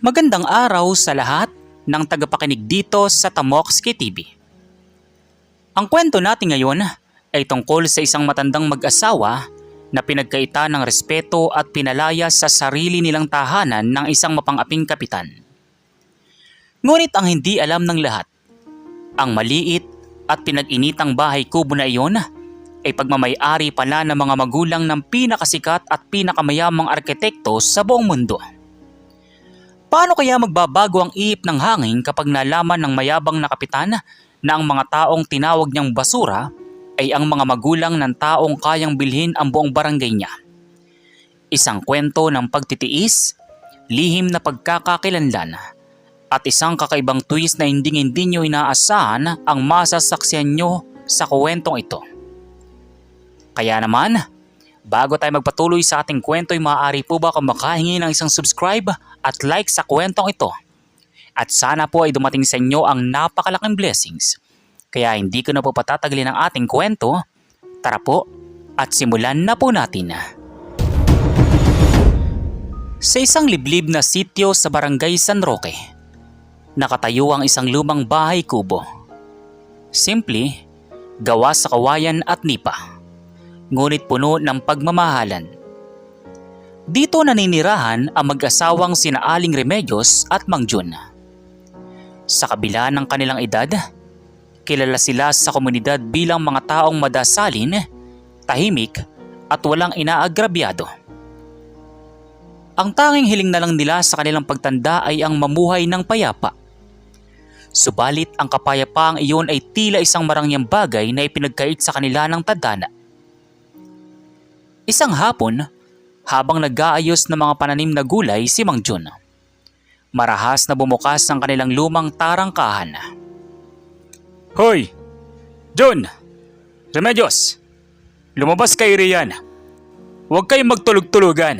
Magandang araw sa lahat ng tagapakinig dito sa Tamokski TV. Ang kwento natin ngayon ay tungkol sa isang matandang mag-asawa na pinagkaita ng respeto at pinalaya sa sarili nilang tahanan ng isang mapang-aping kapitan. Ngunit ang hindi alam ng lahat, ang maliit at pinag-initang bahay kubo na iyon ay pagmamay-ari pala ng mga magulang ng pinakasikat at pinakamayamang arkitekto sa buong mundo. Paano kaya magbabago ang ihip ng hangin kapag nalaman ng mayabang na kapitan na ang mga taong tinawag niyang basura ay ang mga magulang ng taong kayang bilhin ang buong barangay niya? Isang kwento ng pagtitiis, lihim na pagkakakilanlan, at isang kakaibang twist na hindi nyo inaasahan ang masasaksihan nyo sa kwentong ito. Kaya naman, bago tayo magpatuloy sa ating kwento ay maaari po ba kung makahingi ng isang subscribe at like sa kwentong ito. At sana po ay dumating sa inyo ang napakalaking blessings. Kaya hindi ko na po patatagalin ang ating kwento. Tara po at simulan na po natin. Sa isang liblib na sityo sa barangay San Roque, nakatayo ang isang lumang bahay kubo. Simple, gawa sa kawayan at nipa, ngunit puno ng pagmamahalan. Dito naninirahan ang mag-asawang sina Aling Remedios at Mang Jun. Sa kabila ng kanilang edad, kilala sila sa komunidad bilang mga taong madasalin, tahimik at walang inaagrabyado. Ang tanging hiling na lang nila sa kanilang pagtanda ay ang mamuhay ng payapa. Subalit ang kapayapaang iyon ay tila isang marangyang bagay na ipinagkait sa kanila ng tadhana. Isang hapon, habang nag-aayos ng mga pananim na gulay si Mang Jun, marahas na bumukas ang kanilang lumang tarangkahan. Hoy! Jun! Remedios! Lumabas kayo riyan. Huwag kayong magtulog-tulugan.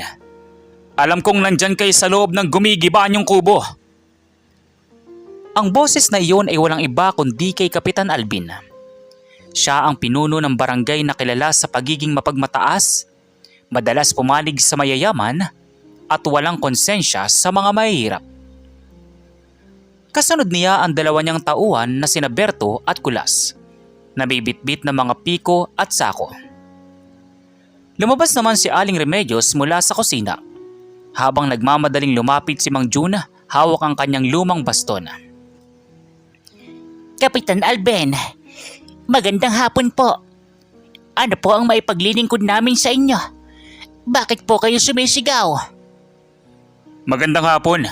Alam kong nandyan kayo sa loob ng gumigibaan yung kubo. Ang boses na iyon ay walang iba kundi kay Kapitan Alvin. Siya ang pinuno ng barangay na kilala sa pagiging mapagmataas, madalas pumalig sa mayayaman at walang konsensya sa mga mahihirap. Kasunod niya ang dalawa niyang tauhan na sina Berto at Kulas, na bibitbit ng mga piko at sako. Lumabas naman si Aling Remedios mula sa kusina, habang nagmamadaling lumapit si Mang Jun, hawak ang kanyang lumang baston. Kapitan Alvin, magandang hapon po. Ano po ang maipaglilingkod namin sa inyo? Bakit po kayo sumisigaw? Magandang hapon.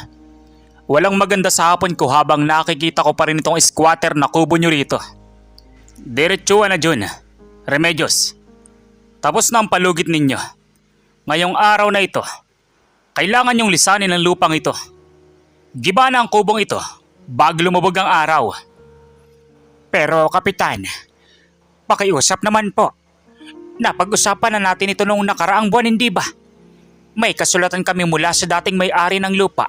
Walang maganda sa hapon ko habang nakikita ko pa rin itong squatter na kubo nyo rito. Diretsuhan na Jun, Remedios. Tapos na ang palugit ninyo. Ngayong araw na ito, kailangan nyong lisanin ang lupang ito. Giba na ang kubong ito bago lumubog ang araw. Pero Kapitan, pakiusap naman po. Napag-usapan na natin ito noong nakaraang buwan, hindi ba? May kasulatan kami mula sa dating may-ari ng lupa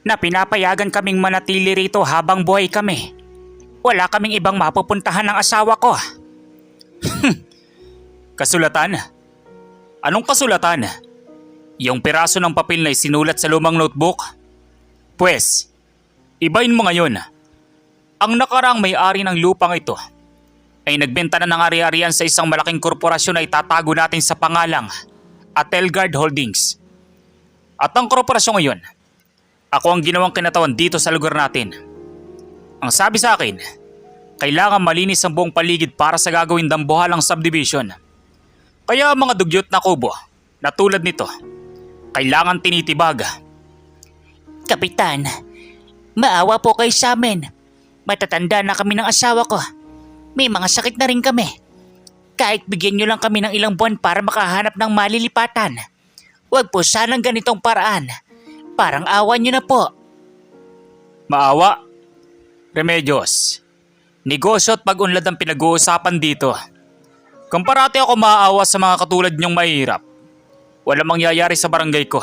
na pinapayagan kaming manatili rito habang buhay kami. Wala kaming ibang mapupuntahan ng asawa ko. Kasulatan? Anong kasulatan? Yung piraso ng papel na isinulat sa lumang notebook? Pwes, ibahin mo ngayon. Ang nakaraang may-ari ng lupang ito ay nagbenta na ng ari-arian sa isang malaking korporasyon na itatago natin sa pangalang Atelgard Holdings. At ang korporasyong ngayon, ako ang ginawang kinatawan dito sa lugar natin. Ang sabi sa akin, kailangan malinis ang buong paligid para sa gagawin dambuhalang subdivision. Kaya ang mga dugyot na kubo na tulad nito, kailangan tinitibag. Kapitan, maawa po kayo sa amin. Matatanda na kami ng asawa ko. May mga sakit na rin kami. Kahit bigyan nyo lang kami ng ilang buwan para makahanap ng malilipatan. Huwag po sanang ganitong paraan. Parang awa nyo na po. Maawa? Remedios, negosyo at pag-unlad ang pinag-uusapan dito. Kung parati ako maaawa sa mga katulad niyong mahirap, walang mangyayari sa barangay ko.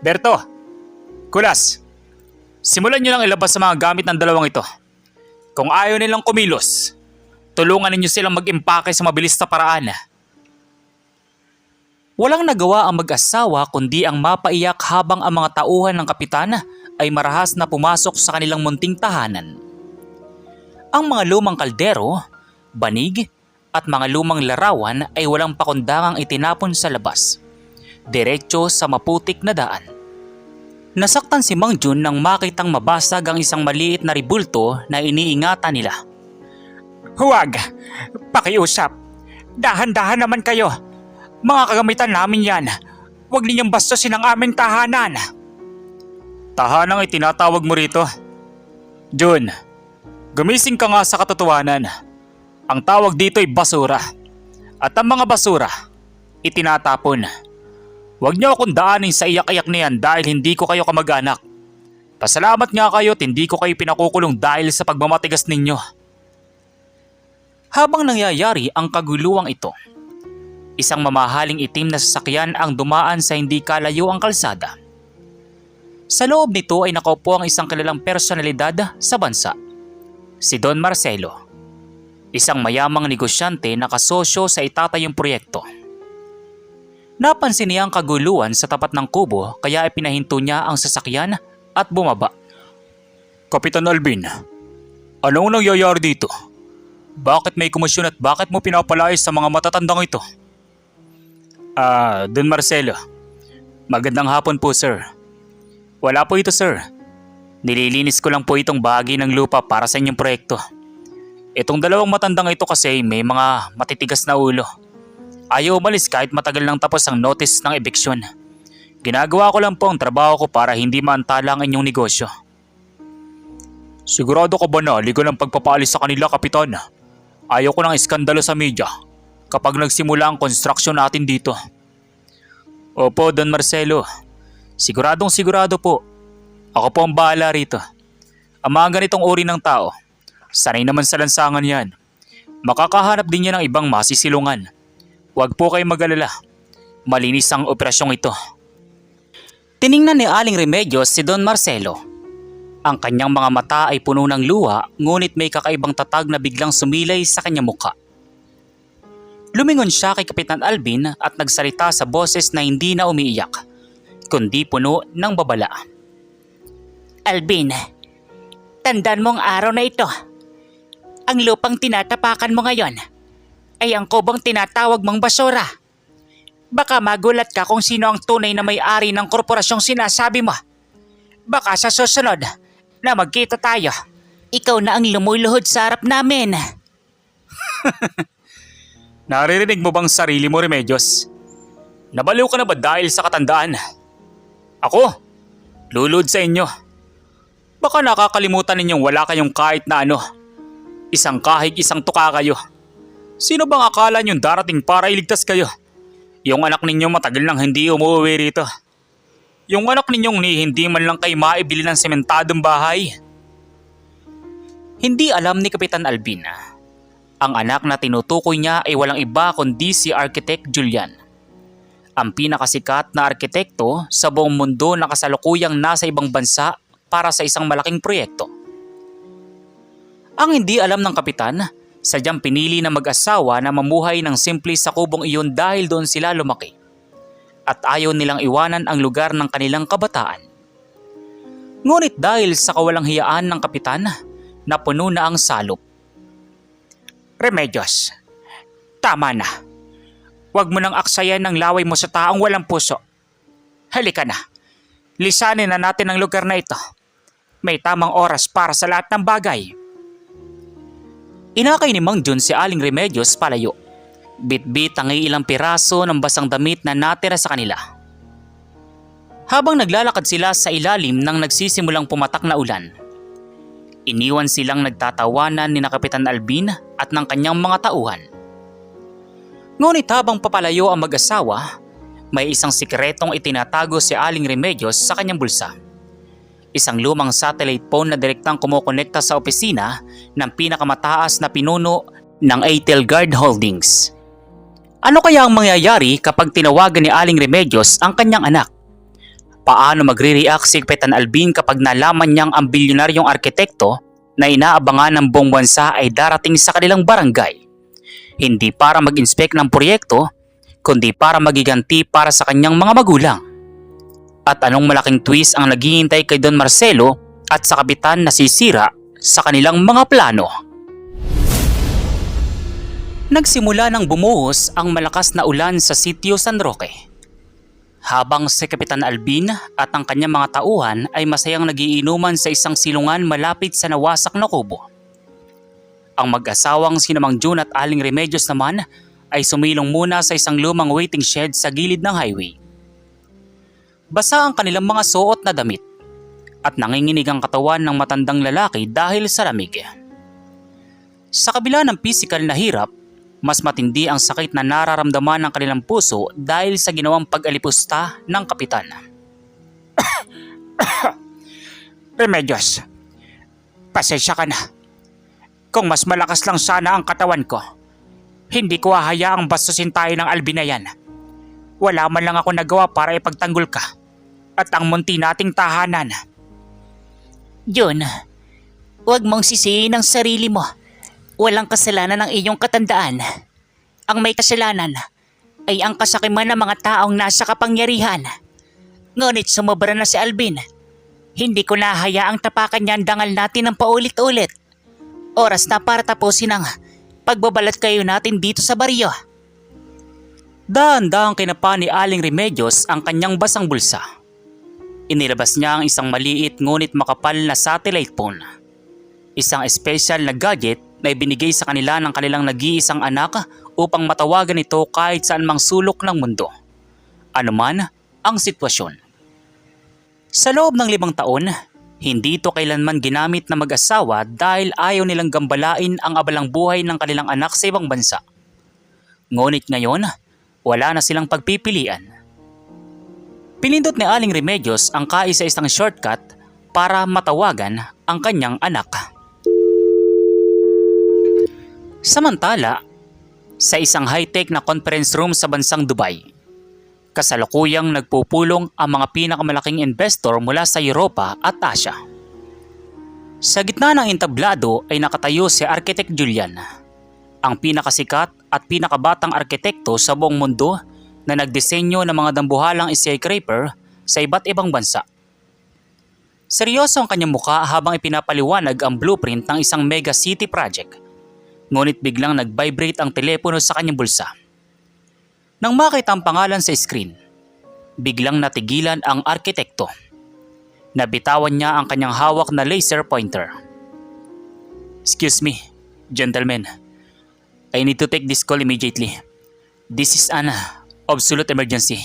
Berto, Kulas, simulan niyo lang ilabas sa mga gamit ng dalawang ito. Kung ayaw nilang kumilos, tulungan ninyo silang mag-impake sa mabilis na paraan. Walang nagawa ang mag-asawa kundi ang mapaiyak habang ang mga tauhan ng kapitan ay marahas na pumasok sa kanilang munting tahanan. Ang mga lumang kaldero, banig at mga lumang larawan ay walang pakundangang itinapon sa labas, diretso sa maputik na daan. Nasaktan si Mang Jun nang makitang mabasag ang isang maliit na ribulto na iniingatan nila. Huwag! Pakiusap! Dahan-dahan naman kayo! Mga kagamitan namin yan! Huwag ninyong bastusin ang aming tahanan! Tahanang itinatawag mo rito? Jun, gumising ka nga sa katotohanan. Ang tawag dito ay basura. At ang mga basura, itinatapon. Huwag niyo akong daanin sa iyak-iyak na yan dahil hindi ko kayo kamag-anak. Pasalamat nga kayo at hindi ko kayo pinakukulong dahil sa pagmamatigas ninyo. Habang nangyayari ang kaguluwang ito, isang mamahaling itim na sasakyan ang dumaan sa hindi kalayo ang kalsada. Sa loob nito ay nakaupo ang isang kilalang personalidad sa bansa, si Don Marcelo, isang mayamang negosyante na kasosyo sa itatayong proyekto. Napansin niya ang kaguluhan sa tapat ng kubo kaya ipinahinto niya ang sasakyan at bumaba. Kapitan Alvin, anong nangyayari dito? Bakit may komisyon at bakit mo pinapalayas sa mga matatandang ito? Don Marcelo, magandang hapon po sir. Wala po ito sir. Nililinis ko lang po itong bahagi ng lupa para sa inyong proyekto. Itong dalawang matandang ito kasi may mga matitigas na ulo. Ayaw umalis kahit matagal nang tapos ang notice ng eviction. Ginagawa ko lang po ang trabaho ko para hindi maantala ang inyong negosyo. Sigurado ka ba na legal ang pagpapaalis sa kanila, Kapitan? Ayaw ko ng iskandalo sa media kapag nagsimula ang construction natin dito. Opo, Don Marcelo. Siguradong sigurado po. Ako po ang bahala rito. Ang mga ganitong uri ng tao, sanay naman sa lansangan yan. Makakahanap din yan ng ibang masisilungan. Huwag po kayong mag-alala. Malinis ang operasyong ito. Tiningnan ni Aling Remedios si Don Marcelo. Ang kanyang mga mata ay puno ng luha ngunit may kakaibang tatag na biglang sumilay sa kanyang mukha. Lumingon siya kay Kapitan Alvin at nagsalita sa boses na hindi na umiiyak, kundi puno ng babala. Alvin, tandaan mo ang araw na ito. Ang lupang tinatapakan mo ngayon ay ang kubong tinatawag mong basura. Baka magulat ka kung sino ang tunay na may-ari ng korporasyong sinasabi mo. Baka sa susunod na magkita tayo, ikaw na ang lumuluhod sa harap namin. Naririnig mo bang sarili mo, Remedios? Nabaliw ka na ba dahil sa katandaan? Ako? Lulod sa inyo. Baka nakakalimutan ninyong wala kayong kahit na ano. Isang kahig, isang tuka kayo. Sino bang akala niyong darating para iligtas kayo? Yung anak ninyo matagal nang hindi umuwi rito. Yung anak ninyong ni hindi man lang kayo maibili ng sementadong bahay. Hindi alam ni Kapitan Alvin. Ang anak na tinutukoy niya ay walang iba kundi si Architect Julian. Ang pinakasikat na arkitekto sa buong mundo na kasalukuyang nasa ibang bansa para sa isang malaking proyekto. Ang hindi alam ng kapitan, sadyang pinili na mag-asawa na mamuhay ng simple sa kubong iyon dahil doon sila lumaki. At ayaw nilang iwanan ang lugar ng kanilang kabataan. Ngunit dahil sa kawalang hiyaan ng kapitan, napuno na ang salop. Remedios, tama na. Huwag mo nang aksayan ng laway mo sa taong walang puso. Halika na. Lisanin na natin ang lugar na ito. May tamang oras para sa lahat ng bagay. Inakay ni Mang Jun si Aling Remedios palayo. Bit-bit ang ilang piraso ng basang damit na natira sa kanila. Habang naglalakad sila sa ilalim ng nagsisimulang pumatak na ulan, iniwan silang nagtatawanan ni Kapitan Alvin at ng kanyang mga tauhan. Ngunit habang papalayo ang mag-asawa, may isang sikretong itinatago si Aling Remedios sa kanyang bulsa. Isang lumang satellite phone na direktang kumukonekta sa opisina ng pinakamataas na pinuno ng ATEL Guard Holdings. Ano kaya ang mangyayari kapag tinawagan ni Aling Remedios ang kanyang anak? Paano magre-react si Kapitan Alvin kapag nalaman niyang ang bilyonaryong arkitekto na inaabangan ng buong bansa ay darating sa kanilang barangay? Hindi para mag-inspect ng proyekto, kundi para magiganti para sa kanyang mga magulang. At anong malaking twist ang naghihintay kay Don Marcelo at sa kapitan na sisira sa kanilang mga plano? Nagsimula nang bumuhos ang malakas na ulan sa sitio San Roque. Habang si Kapitan Alvin at ang kanyang mga tauhan ay masayang nagiinuman sa isang silungan malapit sa nawasak na kubo. Ang mag-asawang sina Mang June at Aling Remedios naman ay sumilong muna sa isang lumang waiting shed sa gilid ng highway. Basa ang kanilang mga suot na damit at nanginginig ang katawan ng matandang lalaki dahil sa lamig. Sa kabila ng pisikal na hirap, mas matindi ang sakit na nararamdaman ng kanilang puso dahil sa ginawang pag-alipusta ng kapitan. Remedios, pasensya ka na. Kung mas malakas lang sana ang katawan ko, hindi ko hahayaang bastusin tayo ng Alvin na yan. Wala man lang ako nagawa para ipagtanggol ka at ang munti nating tahanan. Yun, huwag mong sisihin ang sarili mo. Walang kasalanan ng iyong katandaan. Ang may kasalanan ay ang kasakiman ng mga taong nasa kapangyarihan. Ngunit sumobra na si Alvin. Hindi ko nahayaang tapakan niyan dangal natin ng paulit-ulit. Oras na para tapusin ang pagbabalat kayo natin dito sa baryo. Dahan-dahang kinapa ni Aling Remedios ang kanyang basang bulsa. Inilabas niya ang isang maliit ngunit makapal na satellite phone. Isang espesyal na gadget na ibinigay sa kanila ng kanilang nag-iisang anak upang matawagan ito kahit saan mang sulok ng mundo. Anuman ang sitwasyon. Sa loob ng 5 taon, hindi ito kailanman ginamit na mag-asawa dahil ayaw nilang gambalain ang abalang buhay ng kanilang anak sa ibang bansa. Ngunit ngayon, wala na silang pagpipilian. Pinindot ni Aling Remedios ang kaisa-isang shortcut para matawagan ang kanyang anak. Samantala, sa isang high-tech na conference room sa bansang Dubai, kasalukuyang nagpupulong ang mga pinakamalaking investor mula sa Europa at Asia. Sa gitna ng entablado ay nakatayo si Architect Julian, ang pinakasikat at pinakabatang arkitekto sa buong mundo na nagdisenyo ng mga dambuhalang skyscraper sa iba't ibang bansa. Seryoso ang kanyang mukha habang ipinapaliwanag ang blueprint ng isang mega city project. Ngunit biglang nag-vibrate ang telepono sa kanyang bulsa. Nang makita ang pangalan sa screen, biglang natigilan ang arkitekto. Nabitawan niya ang kanyang hawak na laser pointer. "Excuse me, gentlemen. I need to take this call immediately. This is an absolute emergency."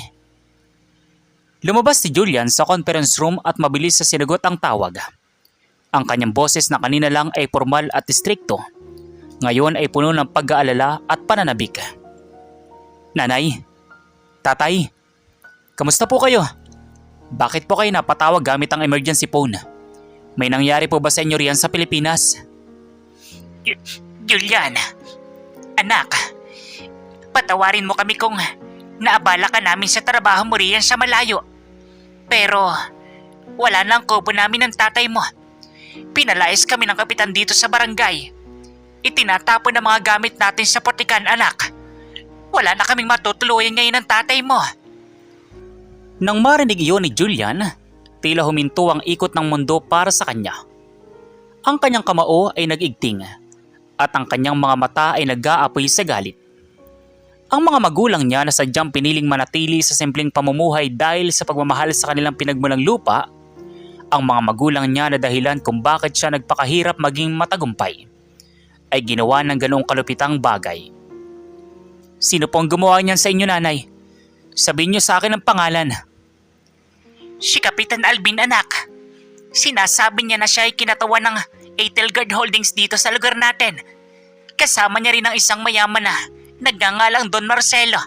Lumabas si Julian sa conference room at mabilis sa sinagot ang tawag. Ang kanyang boses na kanina lang ay formal at strikto, ngayon ay puno ng pag-aalala at pananabik. "Nanay, tatay, kamusta po kayo? Bakit po kayo napatawag gamit ang emergency phone? May nangyari po ba sa inyo riyan sa Pilipinas?" Julian, anak, patawarin mo kami kung naabala ka namin sa trabaho mo riyan sa malayo. Pero wala na ang kubo namin ng tatay mo. Pinalayas kami ng kapitan dito sa barangay. Itinatapon ang mga gamit natin sa potikan, anak. Wala na kaming matutuluyan ngayon ng tatay mo. Nang marinig iyon ni Julian, tila huminto ang ikot ng mundo para sa kanya. Ang kanyang kamao ay nag-igting at ang kanyang mga mata ay nag-aapoy sa galit. Ang mga magulang niya na sadyang piniling manatili sa simpleng pamumuhay dahil sa pagmamahal sa kanilang pinagmulang lupa, ang mga magulang niya na dahilan kung bakit siya nagpakahirap maging matagumpay, ay ginawa ng ganoong kalupitang bagay. "Sino po ang gumawa niyan sa inyo, nanay? Sabihin niyo sa akin ang pangalan." Si Kapitan Alvin, anak. Sinasabi niya na siya ay kinatawan ng Etelgard Holdings dito sa lugar natin. Kasama niya rin ang isang mayaman na nagngangalang Don Marcelo.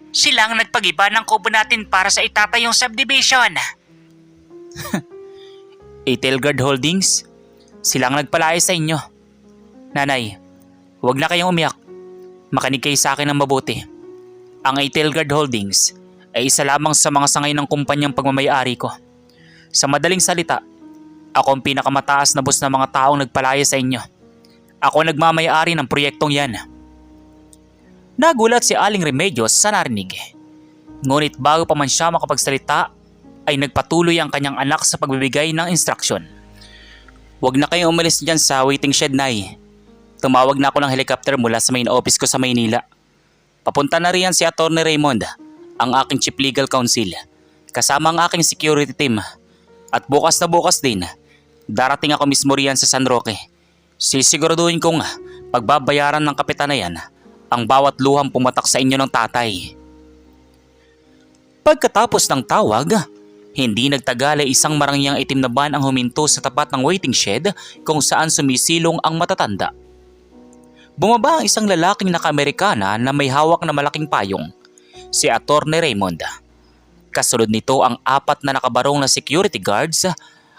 Sila ang nagpag-iba ng kubo natin para sa itatayong subdivision. Etelgard Holdings? Sila ang nagpalaya sa inyo. Nanay, huwag na kayong umiyak. Makinig kayo sa akin ng mabuti. Ang Etelgard Holdings ay isa lamang sa mga sangay ng kumpanyang pagmamayari ko. Sa madaling salita, ako ang pinakamataas na boss ng mga taong nagpalaya sa inyo. Ako ang nagmamayari ng proyektong yan. Nagulat si Aling Remedios sa narinig. Ngunit bago pa man siya makapagsalita ay nagpatuloy ang kanyang anak sa pagbibigay ng instruksyon. "Huwag na kayong umalis dyan sa waiting shed, Nay. Tumawag na ako ng helicopter mula sa main office ko sa Maynila. Papunta na riyan si Atty. Raymond, ang aking chief legal counsel, kasama ang aking security team. At bukas na bukas din, darating ako mismo riyan sa San Roque. Sisiguraduhin kong pagbabayaran ng kapitan na yan ang bawat luhang pumatak sa inyo ng tatay." Pagkatapos ng tawag, hindi nagtagal ay isang marangyang itim na van ang huminto sa tapat ng waiting shed kung saan sumisilong ang matatanda. Bumaba ang isang lalaking naka-Amerikana na may hawak na malaking payong, si Atty. Raymond. Kasunod nito ang 4 na nakabarong na security guards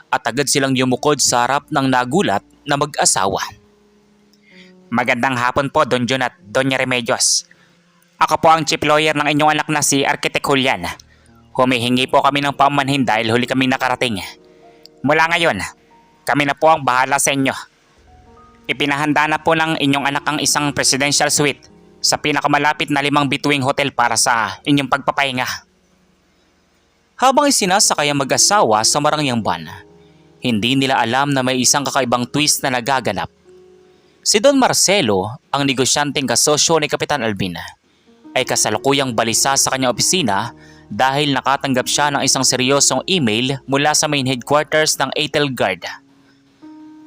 at agad silang yumukod sa harap ng nagulat na mag-asawa. Magandang hapon po, Don John at Doña Remedios. Ako po ang chief lawyer ng inyong anak na si Architect Julian. Humihingi po kami ng paumanhin dahil huli kaming nakarating. Mula ngayon, kami na po ang bahala sa inyo. Ipinahanda na po ng inyong anak ang isang presidential suite sa pinakamalapit na 5 bituing hotel para sa inyong pagpapahinga. Habang isinasakay ang mag-asawa sa marangyang van, hindi nila alam na may isang kakaibang twist na nagaganap. Si Don Marcelo, ang negosyanteng kasosyo ni Kapitan Alvin, ay kasalukuyang balisa sa kanyang opisina dahil nakatanggap siya ng isang seryosong email mula sa main headquarters ng ATEL Guard.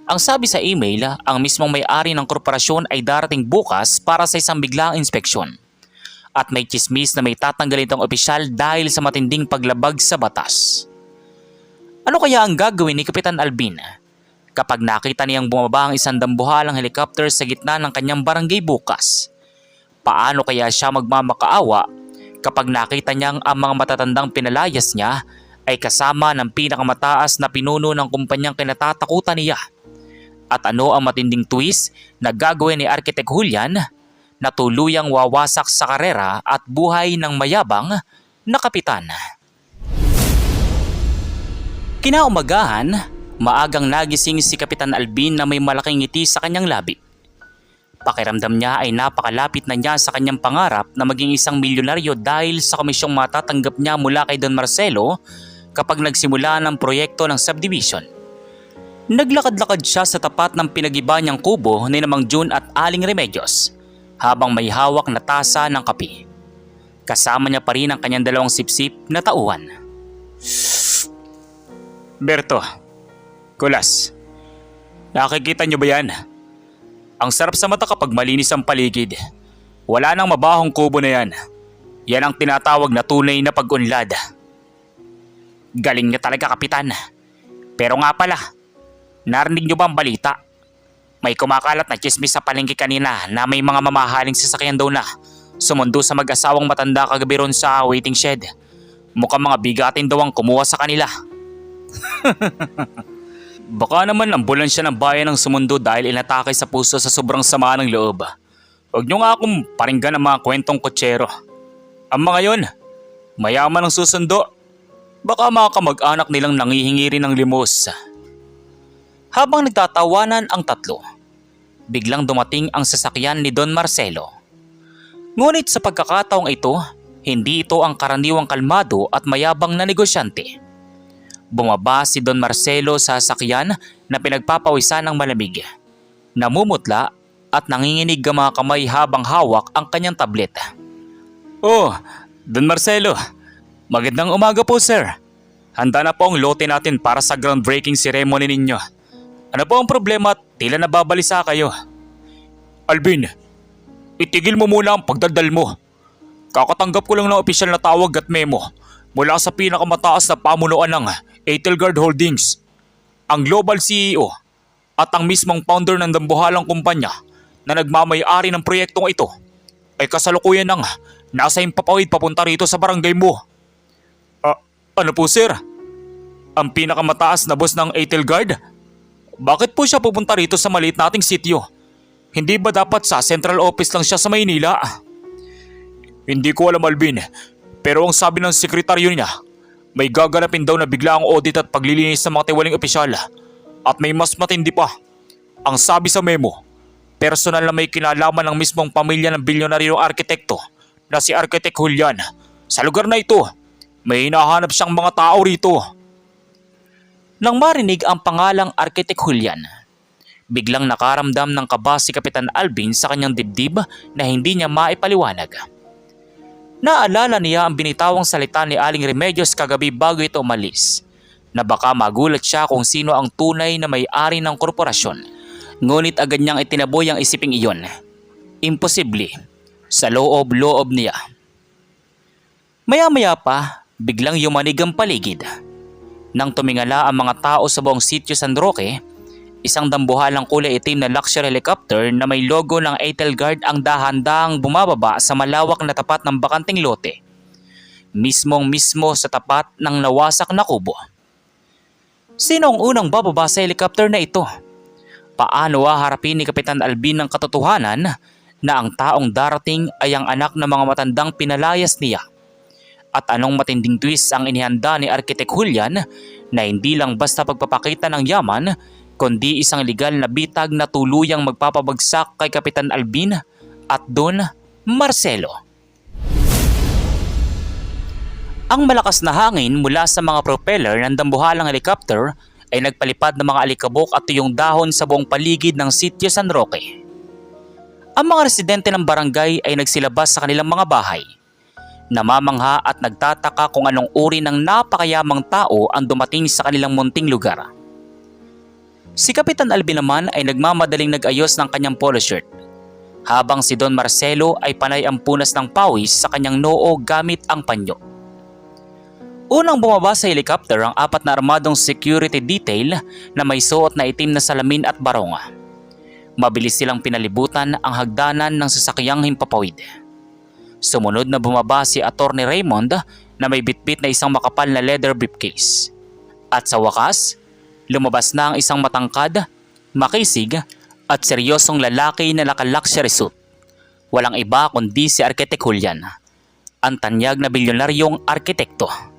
Ang sabi sa email, ang mismong may-ari ng korporasyon ay darating bukas para sa isang biglaang inspeksyon. At may chismis na may tatanggalin itong opisyal dahil sa matinding paglabag sa batas. Ano kaya ang gagawin ni Kapitan Alvin kapag nakita niyang bumaba ang isang dambuhalang helicopter sa gitna ng kanyang barangay bukas? Paano kaya siya magmamakaawa kapag nakita niyang ang mga matatandang pinalayas niya ay kasama ng pinakamataas na pinuno ng kumpanyang kinatatakutan niya? At ano ang matinding twist na gagawin ni Architect Julian na tuluyang wawasak sa karera at buhay ng mayabang na kapitan? Kinaumagahan, maagang nagising si Kapitan Alvin na may malaking ngiti sa kanyang labi. Pakiramdam niya ay napakalapit na niya sa kanyang pangarap na maging isang milyonaryo dahil sa komisyong matatanggap niya mula kay Don Marcelo kapag nagsimula ng proyekto ng subdivision. Naglakad-lakad siya sa tapat ng pinag-iba niyang kubo ni Mang June at Aling Remedios habang may hawak na tasa ng kape. Kasama niya pa rin ang kanyang 2 sipsip na tauhan. Berto, Kulas, nakikita niyo ba yan? Ang sarap sa mata kapag malinis ang paligid. Wala nang mabahong kubo na yan. Yan ang tinatawag na tunay na pag-unlad. Galing niya talaga, Kapitan. Pero nga pala, narinig niyo ba ang balita? May kumakalat na chismis sa palengke kanina na may mga mamahaling sasakyan daw na sumundo sa mag-asawang matanda kagabi ron sa waiting shed. Mukhang mga bigatin daw ang kumuha sa kanila. Baka naman ambulansya ng bayan ang sumundo dahil inatake sa puso sa sobrang sama ng loob. Huwag niyo nga akong paringgan ang mga kwentong kotsero. Ang mga yon, mayaman ang susundo. Baka mga kamag-anak nilang nangihingi rin ng limos. Habang nagtatawanan ang tatlo, biglang dumating ang sasakyan ni Don Marcelo. Ngunit sa pagkakataong ito, hindi ito ang karaniwang kalmado at mayabang na negosyante. Bumaba si Don Marcelo sa sasakyan na pinagpapawisan ng malamig. Namumutla at nanginginig ang mga kamay habang hawak ang kanyang tablet. Oh, Don Marcelo, magandang umaga po, sir. Handa na po ang lote natin para sa groundbreaking ceremony ninyo. Ano po ang problema at tila nababalisa kayo? Alvin, itigil mo muna ang pagdaldal mo. Kakatanggap ko lang ng opisyal na tawag at memo mula sa pinakamataas na pamunuan ng ATEL Guard Holdings, ang global CEO at ang mismong founder ng dambuhalang kumpanya na nagmamay-ari ng proyektong ito ay kasalukuyan nang nasa himpapawid papunta rito sa barangay mo. Ano po, sir? Ang pinakamataas na boss ng ATEL Guard? Bakit po siya pupunta rito sa maliit nating sityo? Hindi ba dapat sa central office lang siya sa Maynila? Hindi ko alam, Alvin. Pero ang sabi ng sekretaryo niya, may gaganapin daw na biglaang audit at paglilinis sa mga tiwaling opisyal. At may mas matindi pa. Ang sabi sa memo, personal na may kinalaman ng mismong pamilya ng bilyonaryong arkitekto na si Arkitek Julian. Sa lugar na ito, may hinahanap siyang mga tao rito. Nang marinig ang pangalang Arkitek Julian, biglang nakaramdam ng kaba si Kapitan Alvin sa kanyang dibdib na hindi niya maipaliwanag. Naalala niya ang binitawang salita ni Aling Remedios kagabi bago ito umalis, na baka magulat siya kung sino ang tunay na may-ari ng korporasyon. Ngunit agad niyang itinaboy ang isiping iyon. Imposible. Sa loob-loob niya. Maya-maya pa, biglang yumanig ang paligid. Nang tumingala ang mga tao sa buong sitio San Roque, isang dambuhalang kulay itim na luxury helicopter na may logo ng Etelgard ang dahan-dahang bumababa sa malawak na tapat ng bakanting lote. Mismong-mismo sa tapat ng nawasak na kubo. Sino ang unang bababa sa helicopter na ito? Paano haharapin ni Kapitan Alvin ang katotohanan na ang taong darating ay ang anak ng mga matandang pinalayas niya? At anong matinding twist ang inihanda ni Arkitek Julian na hindi lang basta pagpapakita ng yaman, kundi isang legal na bitag na tuluyang magpapabagsak kay Kapitan Alvin at Don Marcelo. Ang malakas na hangin mula sa mga propeller ng dambuhalang helicopter ay nagpalipad ng mga alikabok at tuyong dahon sa buong paligid ng sitio San Roque. Ang mga residente ng barangay ay nagsilabas sa kanilang mga bahay. Namamangha at nagtataka kung anong uri ng napakayamang tao ang dumating sa kanilang munting lugar. Si Kapitan Alvin naman ay nagmamadaling nag-ayos ng kanyang polo shirt, habang si Don Marcelo ay panay ang punas ng pawis sa kanyang noo gamit ang panyo. Unang bumaba sa helicopter ang 4 na armadong security detail na may suot na itim na salamin at baronga. Mabilis silang pinalibutan ang hagdanan ng sasakyang himpapawid. Sumunod na bumaba si Attorney Raymond na may bitbit na isang makapal na leather briefcase. At sa wakas, lumabas na ang isang matangkad, makisig at seryosong lalaki na naka-luxury suit. Walang iba kundi si Arkitek Julian, ang tanyag na bilyonaryong arkitekto.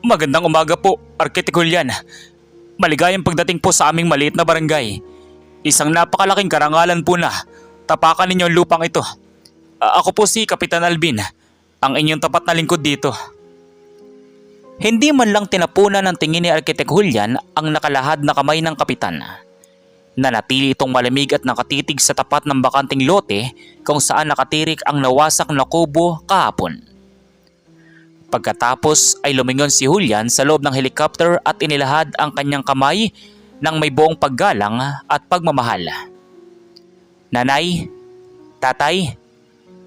Magandang umaga po, Arkitek Julian. Maligayang pagdating po sa aming maliit na barangay. Isang napakalaking karangalan po na tapakan ninyo ang lupang ito. Ako po si Kapitan Alvin, ang inyong tapat na lingkod dito. Hindi man lang tinapunan ng tingin ni Arkitek Julian ang nakalahad na kamay ng kapitan. Nanatili itong malamig at nakatitig sa tapat ng bakanting lote kung saan nakatirik ang nawasak na kubo kahapon. Pagkatapos ay lumingon si Julian sa loob ng helicopter at inilahad ang kanyang kamay ng may buong paggalang at pagmamahal. Nanay, tatay,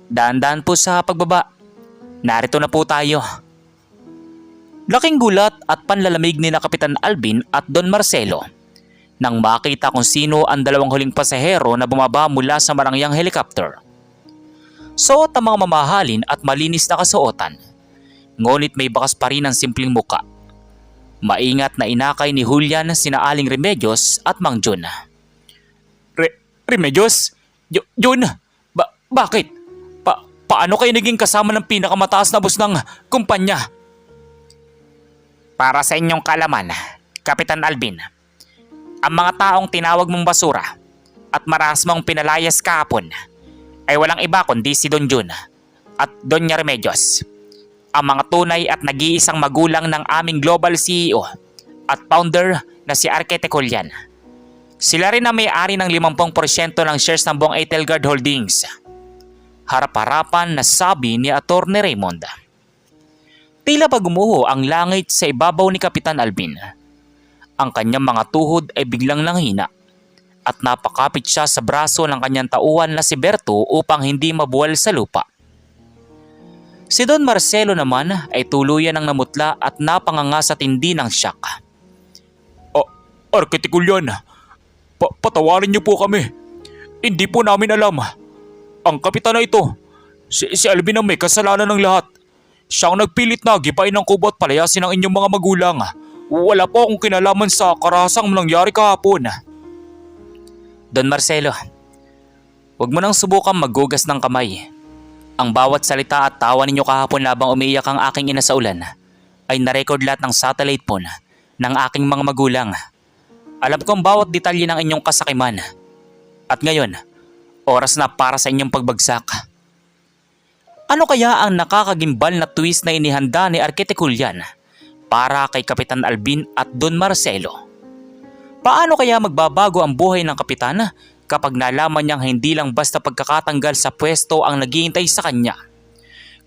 daan-daan po sa pagbaba. Narito na po tayo. Laking gulat at panlalamig ni na Kapitan Alvin at Don Marcelo nang makita kung sino ang dalawang huling pasahero na bumaba mula sa marangyang helicopter. Suot ang mga mamahalin at malinis na kasuotan. Ngunit may bakas pa rin ang simpleng muka. Maingat na inakay ni Julian sina Aling Remedios at Mang Jun. Remedios? Jun? Bakit? Paano kayo naging kasama ng pinakamataas na boss ng kumpanya? Para sa inyong kalaman, Kapitan Alvin, ang mga taong tinawag mong basura at maras mong pinalayas kahapon ay walang iba kundi si Don Jun at Doña Remedios, ang mga tunay at nag-iisang magulang ng aming global CEO at founder na si Arkitek Julian. Sila rin ang may-ari ng 50% ng shares ng buong Etelgard Holdings. Harap-harapan na sabi ni Attorney Raymond. Tila ba gumuho ang langit sa ibabaw ni Kapitan Alvin. Ang kanyang mga tuhod ay biglang nanghina at napakapit siya sa braso ng kanyang tauhan na si Berto upang hindi mabuwal sa lupa. Si Don Marcelo naman ay tuluyan ng namutla at napanganga sa tindi ng shock. Arkitek Julian, patawarin niyo po kami. Hindi po namin alam. Ang kapitan na ito, si Alvin ang may kasalanan ng lahat. Siya ang nagpilit na gipain ng kubo at palayasin ang inyong mga magulang. Wala po akong kinalaman sa karahasang nangyari kahapon. Don Marcelo, huwag mo nang subukan maggugas ng kamay. Ang bawat salita at tawa ninyo kahapon labang umiiyak ang aking ina sa ulan ay narecord lahat ng satellite phone ng aking mga magulang. Alam ko ang bawat detalye ng inyong kasakiman. At ngayon, oras na para sa inyong pagbagsak. Ano kaya ang nakakagimbal na twist na inihanda ni Arkitek Julian para kay Kapitan Alvin at Don Marcelo? Paano kaya magbabago ang buhay ng kapitan kapag nalaman niyang hindi lang basta pagkakatanggal sa pwesto ang naghihintay sa kanya,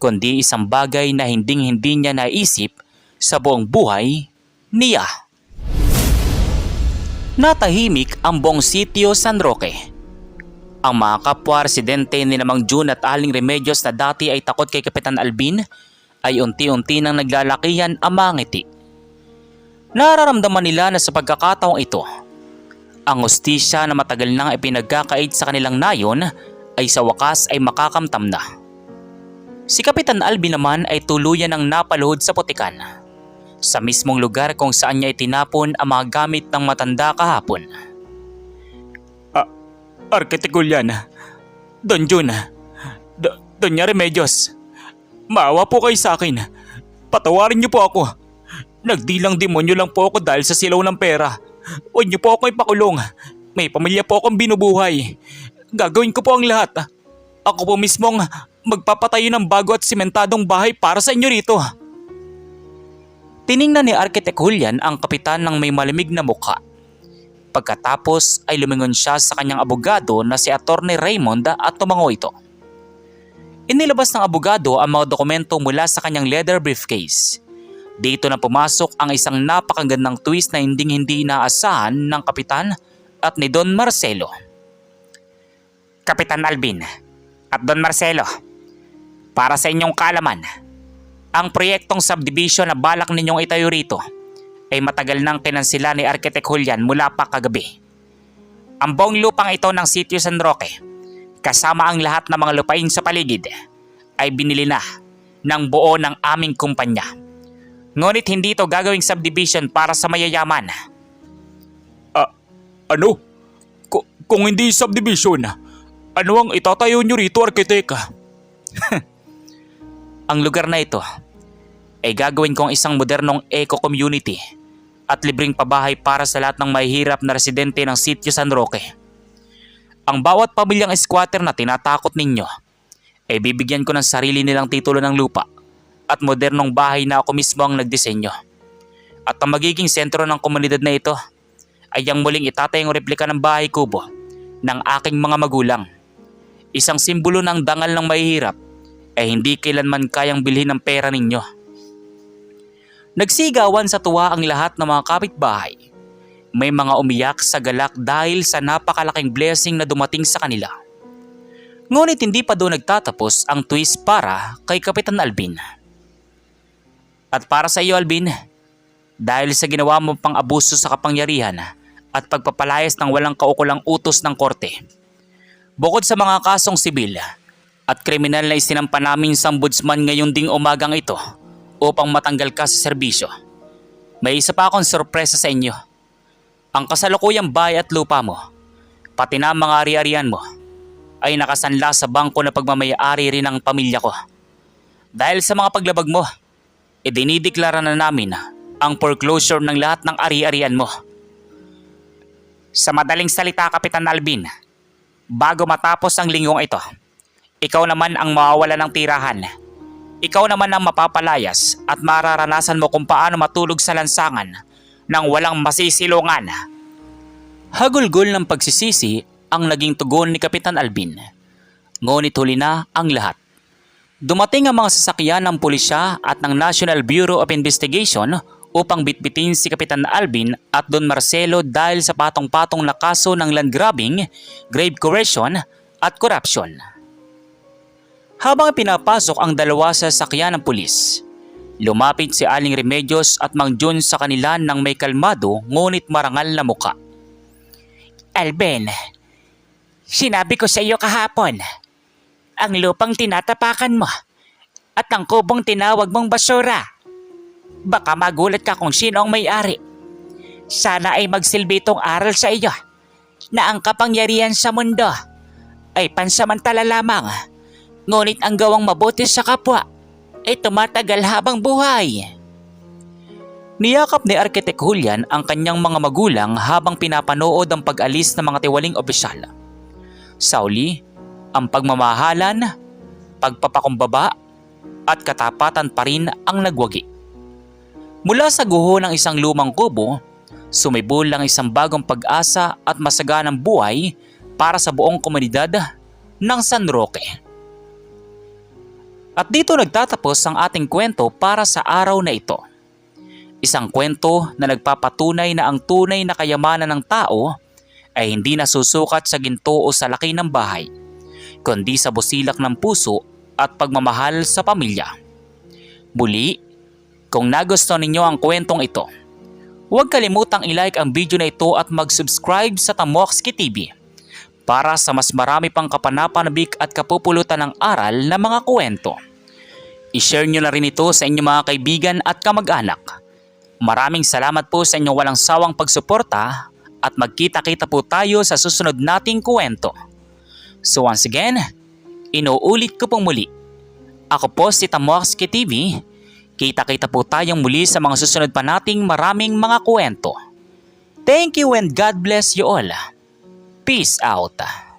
kundi isang bagay na hinding-hindi niya naisip sa buong buhay niya? Natahimik ang buong sitio San Roque. Ang mga kapwa residente ni Mang June at Aling Remedios na dati ay takot kay Kapitan Alvin ay unti-unti nang naglalakihan ang mga ngiti. Nararamdaman nila na sa pagkakataong ito, ang hustisya na matagal nang ipinagkakait sa kanilang nayon ay sa wakas ay makakamtam na. Si Kapitan Alvin naman ay tuluyan ng napaluhod sa putikan, sa mismong lugar kung saan niya itinapon ang mga gamit ng matanda kahapon. Arkitek Julian, Don June, Doña Remedios, maawa po kayo sa akin. Patawarin niyo po ako. Nagdilang demonyo lang po ako dahil sa silaw ng pera. Huwag niyo po ako ipakulong. May pamilya po akong binubuhay. Gagawin ko po ang lahat. Ako po mismong magpapatayo ng bago at simentadong bahay para sa inyo rito. Tiningnan ni Arkitek Julian ang kapitan ng may malamig na mukha. Pagkatapos ay lumingon siya sa kanyang abogado na si Attorney Raymond at tumango ito. Inilabas ng abogado ang mga dokumento mula sa kanyang leather briefcase. Dito na pumasok ang isang napakagandang twist na hindi inaasahan ng kapitan at ni Don Marcelo. Kapitan Alvin at Don Marcelo, para sa inyong kaalaman, ang proyektong subdivision na balak ninyong itayo rito ay matagal nang pinansila ni Arkitek Julian mula pa kagabi. Ang buong lupang ito ng Sitio San Roque, kasama ang lahat ng mga lupain sa paligid, ay binili na ng buo ng aming kumpanya. Ngunit hindi ito gagawing subdivision para sa mayayaman. Ano? Kung hindi subdivision, ano ang itatayo nyo rito, Arkitek? Ang lugar na ito ay gagawin kong isang modernong eco-community at libreng pabahay para sa lahat ng mahihirap na residente ng Sitio San Roque. Ang bawat pamilyang squatter na tinatakot ninyo ay bibigyan ko ng sarili nilang titulo ng lupa at modernong bahay na ako mismo ang nagdisenyo. At ang magiging sentro ng komunidad na ito ay ang muling itatayong replika ng bahay kubo ng aking mga magulang. Isang simbolo ng dangal ng mahihirap ay hindi kailanman kayang bilhin ng pera ninyo. Nagsigawan sa tuwa ang lahat ng mga kapitbahay. May mga umiyak sa galak dahil sa napakalaking blessing na dumating sa kanila. Ngunit hindi pa doon nagtatapos ang twist para kay Kapitan Alvin. At para sa iyo, Alvin, dahil sa ginawa mo pang abuso sa kapangyarihan at pagpapalayas ng walang kaukulang utos ng korte, bukod sa mga kasong sibil at kriminal na isinampa namin sa ombudsman ngayon ding umagang ito upang matanggal ka sa serbisyo, may isa pa akong sorpresa sa inyo. Ang kasalukuyang bahay at lupa mo, pati na mga ari-arian mo, ay nakasanla sa bangko na pagmamayari rin ng pamilya ko. Dahil sa mga paglabag mo, idinideklara na namin ang foreclosure ng lahat ng ari-arian mo. Sa madaling salita, Kapitan Alvin, bago matapos ang linggong ito, ikaw naman ang mawawala ng tirahan. Ikaw naman ang mapapalayas at mararanasan mo kung paano matulog sa lansangan nang walang masisilungan. Hagulgol ng pagsisisi ang naging tugon ni Kapitan Alvin. Ngunit huli na ang lahat. Dumating ang mga sasakyan ng pulisya at ng National Bureau of Investigation upang bitbitin si Kapitan Alvin at Don Marcelo dahil sa patong-patong na kaso ng land grabbing, grave coercion at corruption. Habang pinapasok ang dalawa sa sasakyan ng pulis, lumapit si Aling Remedios at Mang June sa kanila ng may kalmado ngunit marangal na muka. Alvin, sinabi ko sa iyo kahapon, ang lupang tinatapakan mo at ang kubong tinawag mong basura. Baka magulat ka kung sino ang may-ari. Sana ay magsilbi itong aral sa iyo na ang kapangyarihan sa mundo ay pansamantala lamang, ngunit ang gawang mabuti sa kapwa ay tumatagal habang buhay. Niyakap ni Arkitek Julian ang kanyang mga magulang habang pinapanood ang pag-alis ng mga tiwaling opisyal. Sa uli, ang pagmamahalan, pagpapakumbaba at katapatan pa rin ang nagwagi. Mula sa guho ng isang lumang kubo, sumibol ang isang bagong pag-asa at masaganang buhay para sa buong komunidad ng San Roque. At dito nagtatapos ang ating kwento para sa araw na ito. Isang kwento na nagpapatunay na ang tunay na kayamanan ng tao ay hindi nasusukat sa ginto o sa laki ng bahay, kundi sa busilak ng puso at pagmamahal sa pamilya. Muli, kung nagustuhan ninyo ang kwentong ito, huwag kalimutang i-like ang video na ito at mag-subscribe sa Tamoxki TV para sa mas marami pang kapanapanabik at kapupulutan ng aral na mga kwento. I-share nyo na rin ito sa inyong mga kaibigan at kamag-anak. Maraming salamat po sa inyong walang sawang pagsuporta at magkita-kita po tayo sa susunod nating kwento. So once again, inuulit ko pong muli. Ako po si Tamoxki TV. Kita-kita po tayong muli sa mga susunod pa nating maraming mga kwento. Thank you and God bless you all. Peace out.